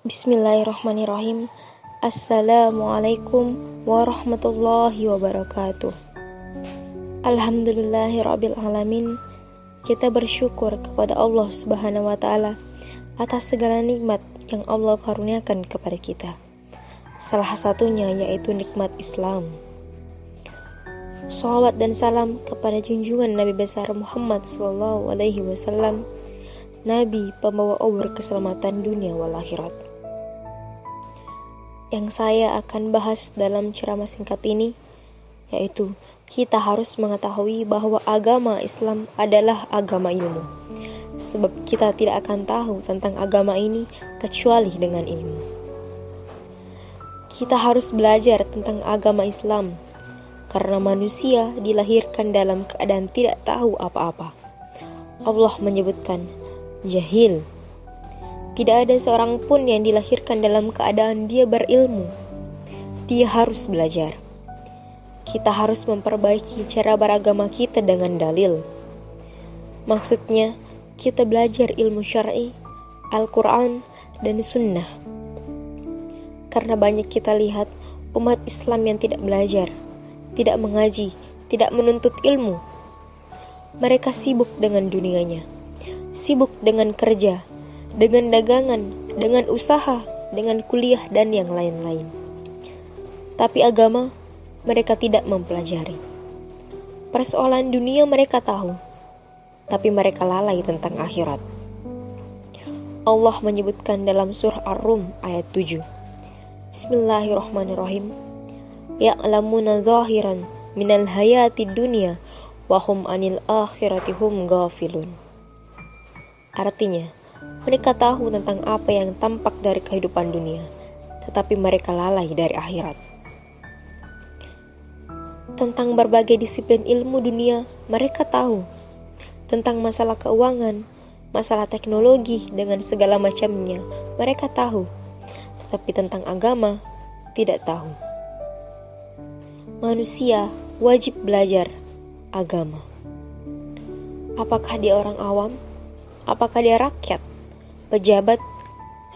Bismillahirrahmanirrahim. Assalamualaikum warahmatullahi wabarakatuh. Alhamdulillahirabbil alamin. Kita bersyukur kepada Allah Subhanahu wa taala atas segala nikmat yang Allah karuniakan kepada kita. Salah satunya yaitu nikmat Islam. Shalawat dan salam kepada junjungan Nabi besar Muhammad sallallahu alaihi wasallam, Nabi pembawa obor keselamatan dunia wal akhirat. Yang saya akan bahas dalam ceramah singkat ini yaitu kita harus mengetahui bahwa agama Islam adalah agama ilmu. Sebab kita tidak akan tahu tentang agama ini kecuali dengan ilmu. Kita harus belajar tentang agama Islam karena manusia dilahirkan dalam keadaan tidak tahu apa-apa. Allah menyebutkan jahil. Tidak ada seorang pun yang dilahirkan dalam keadaan dia berilmu. Dia harus belajar. Kita harus memperbaiki cara beragama kita dengan dalil. Maksudnya, kita belajar ilmu syar'i, Al-Quran, dan Sunnah. Karena banyak kita lihat umat Islam yang tidak belajar, tidak mengaji, tidak menuntut ilmu. Mereka sibuk dengan dunianya, sibuk dengan kerja, dengan dagangan, dengan usaha, dengan kuliah, dan yang lain-lain. Tapi agama, mereka tidak mempelajari. Persoalan dunia mereka tahu, tapi mereka lalai tentang akhirat. Allah menyebutkan dalam surah Ar-Rum ayat 7. Bismillahirrahmanirrahim. Ya'lamuna zahiran minal hayati dunya wa hum anil akhirati hum ghafilun. Artinya, mereka tahu tentang apa yang tampak dari kehidupan dunia, tetapi mereka lalai dari akhirat. Tentang berbagai disiplin ilmu dunia, mereka tahu. Tentang masalah keuangan, masalah teknologi dengan segala macamnya, mereka tahu. Tetapi tentang agama, tidak tahu. Manusia wajib belajar agama. Apakah dia orang awam? Apakah dia rakyat, pejabat,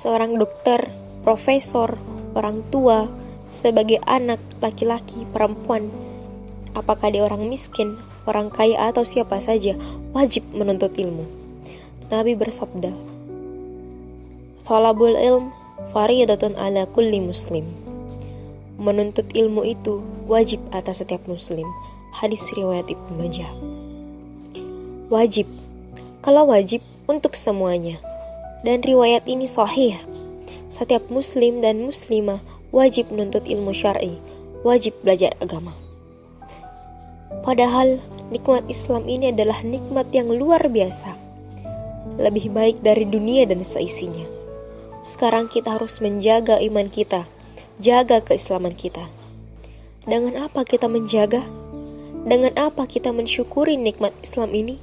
seorang dokter, profesor, orang tua, sebagai anak, laki-laki, perempuan? Apakah dia orang miskin, orang kaya, atau siapa saja wajib menuntut ilmu? Nabi bersabda, "Thalabul ilm fariidatun ala kulli muslim." Menuntut ilmu itu wajib atas setiap muslim. Hadis riwayat Ibnu Majah. Wajib. Kalau wajib untuk semuanya. Dan riwayat ini sahih. Setiap muslim dan muslimah wajib menuntut ilmu syar'i, wajib belajar agama. Padahal nikmat Islam ini adalah nikmat yang luar biasa. Lebih baik dari dunia dan seisinya. Sekarang kita harus menjaga iman kita, jaga keislaman kita. Dengan apa kita menjaga? Dengan apa kita mensyukuri nikmat Islam ini?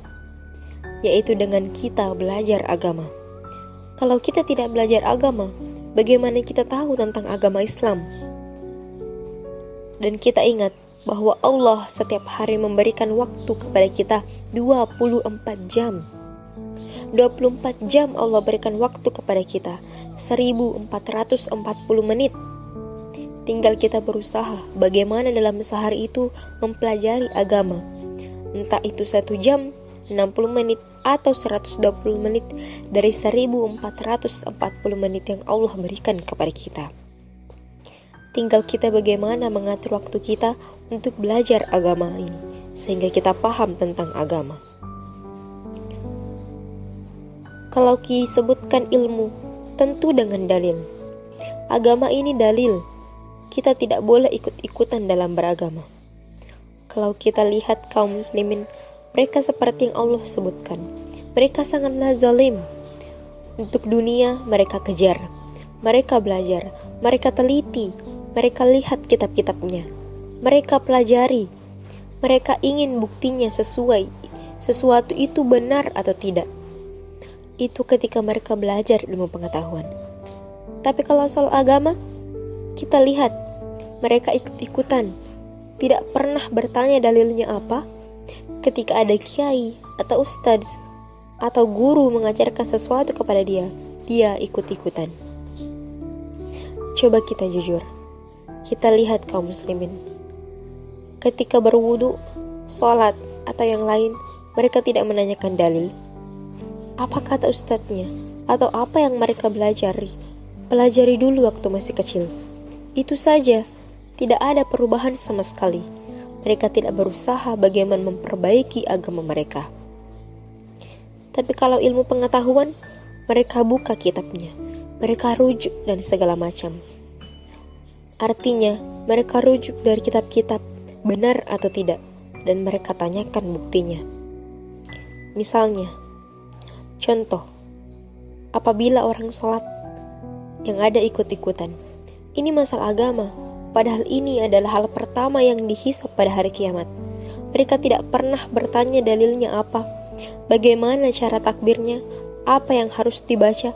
Yaitu dengan kita belajar agama. Kalau kita tidak belajar agama, bagaimana kita tahu tentang agama Islam? Dan kita ingat bahwa Allah setiap hari memberikan waktu kepada kita 24 jam. 24 jam Allah berikan waktu kepada kita, 1440 menit. Tinggal kita berusaha bagaimana dalam sehari itu mempelajari agama. Entah itu 1 jam, 60 menit, atau 120 menit dari 1440 menit yang Allah berikan kepada kita. Tinggal kita bagaimana mengatur waktu kita untuk belajar agama ini, sehingga kita paham tentang agama. Kalau disebutkan ilmu, tentu dengan dalil. Agama ini dalil. Kita tidak boleh ikut-ikutan dalam beragama. Kalau kita lihat kaum muslimin, mereka seperti yang Allah sebutkan. Mereka sangatlah zalim. Untuk dunia, mereka kejar. Mereka belajar. Mereka teliti. Mereka lihat kitab-kitabnya. Mereka pelajari. Mereka ingin buktinya sesuai. Sesuatu itu benar atau tidak. Itu ketika mereka belajar ilmu pengetahuan. Tapi kalau soal agama, kita lihat mereka ikut-ikutan, tidak pernah bertanya dalilnya apa. Ketika ada kiai atau ustadz atau guru mengajarkan sesuatu kepada dia, dia ikut-ikutan. Coba kita jujur. Kita lihat kaum muslimin. Ketika berwudu, sholat, atau yang lain, mereka tidak menanyakan dalil. Apa kata ustadznya? Atau apa yang mereka pelajari dulu waktu masih kecil. Itu saja, tidak ada perubahan sama sekali. Mereka tidak berusaha bagaimana memperbaiki agama mereka. Tapi kalau ilmu pengetahuan, mereka buka kitabnya, mereka rujuk dan segala macam. Artinya, mereka rujuk dari kitab-kitab, benar atau tidak, dan mereka tanyakan buktinya. Misalnya, contoh, apabila orang sholat yang ada ikut-ikutan, ini masalah agama, padahal ini adalah hal pertama yang dihisab pada hari kiamat. Mereka tidak pernah bertanya dalilnya apa, bagaimana cara takbirnya, apa yang harus dibaca,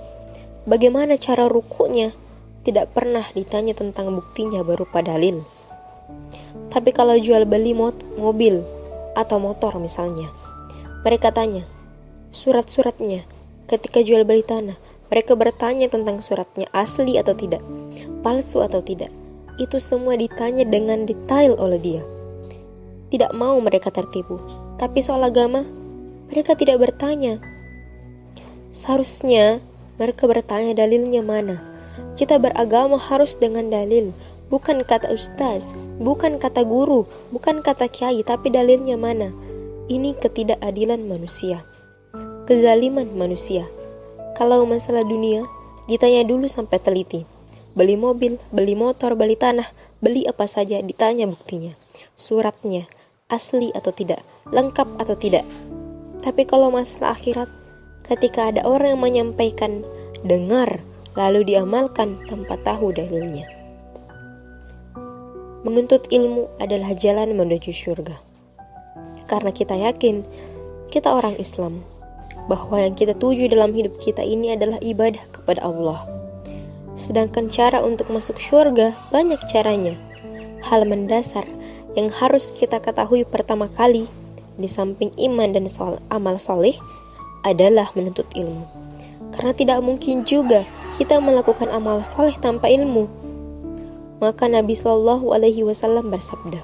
bagaimana cara rukuknya, tidak pernah ditanya tentang buktinya berupa dalil. Tapi kalau jual beli mobil atau motor misalnya, mereka tanya surat-suratnya. Ketika jual beli tanah, mereka bertanya tentang suratnya asli atau tidak, palsu atau tidak. Itu semua ditanya dengan detail oleh dia. Tidak mau mereka tertipu. Tapi soal agama, mereka tidak bertanya. Seharusnya mereka bertanya dalilnya mana. Kita beragama harus dengan dalil, bukan kata ustaz, bukan kata guru, bukan kata kiai, tapi dalilnya mana. Ini ketidakadilan manusia, kezaliman manusia. Kalau masalah dunia, ditanya dulu sampai teliti. Beli mobil, beli motor, beli tanah, beli apa saja, ditanya buktinya, suratnya, asli atau tidak, lengkap atau tidak. Tapi kalau masalah akhirat, ketika ada orang yang menyampaikan, dengar, lalu diamalkan tanpa tahu dalilnya. Menuntut ilmu adalah jalan menuju surga. Karena kita yakin, kita orang Islam, bahwa yang kita tuju dalam hidup kita ini adalah ibadah kepada Allah. Sedangkan cara untuk masuk surga banyak caranya. Hal mendasar yang harus kita ketahui pertama kali, di samping iman dan amal soleh, adalah menuntut ilmu. Karena tidak mungkin juga kita melakukan amal soleh tanpa ilmu. Maka Nabi SAW bersabda,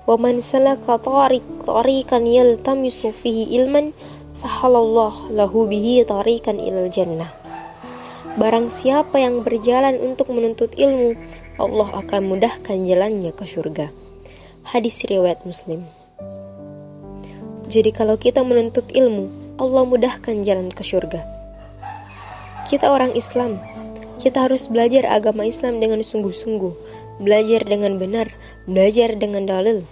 "Wa man salaka tariqan yaltamisu fihi ilman, sahalallahu lahu bihi tariqan ilal jannah." Barang siapa yang berjalan untuk menuntut ilmu, Allah akan mudahkan jalannya ke surga. Hadis riwayat Muslim. Jadi kalau kita menuntut ilmu, Allah mudahkan jalan ke surga. Kita orang Islam, kita harus belajar agama Islam dengan sungguh-sungguh, belajar dengan benar, belajar dengan dalil.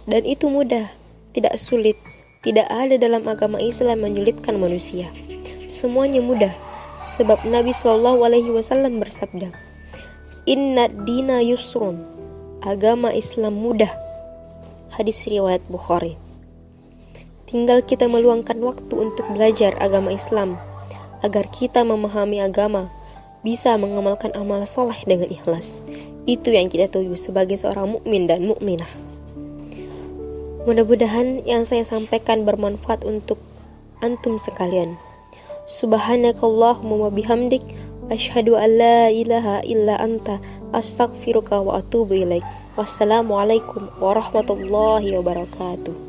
Dan itu mudah, tidak sulit. Tidak ada dalam agama Islam menyulitkan manusia. Semuanya mudah, sebab Nabi SAW bersabda, "Inna dina yusrun." Agama Islam mudah. Hadis riwayat Bukhari. Tinggal kita meluangkan waktu untuk belajar agama Islam, agar kita memahami agama, bisa mengamalkan amal soleh dengan ikhlas. Itu yang kita tuju sebagai seorang mukmin dan mukminah. Mudah-mudahan yang saya sampaikan bermanfaat untuk antum sekalian. Subhanakallahumma wa bihamdik, asyhadu an la ilaha illa anta, astaghfiruka wa atubu ilaik. Wassalamualaikum warahmatullahi wabarakatuh.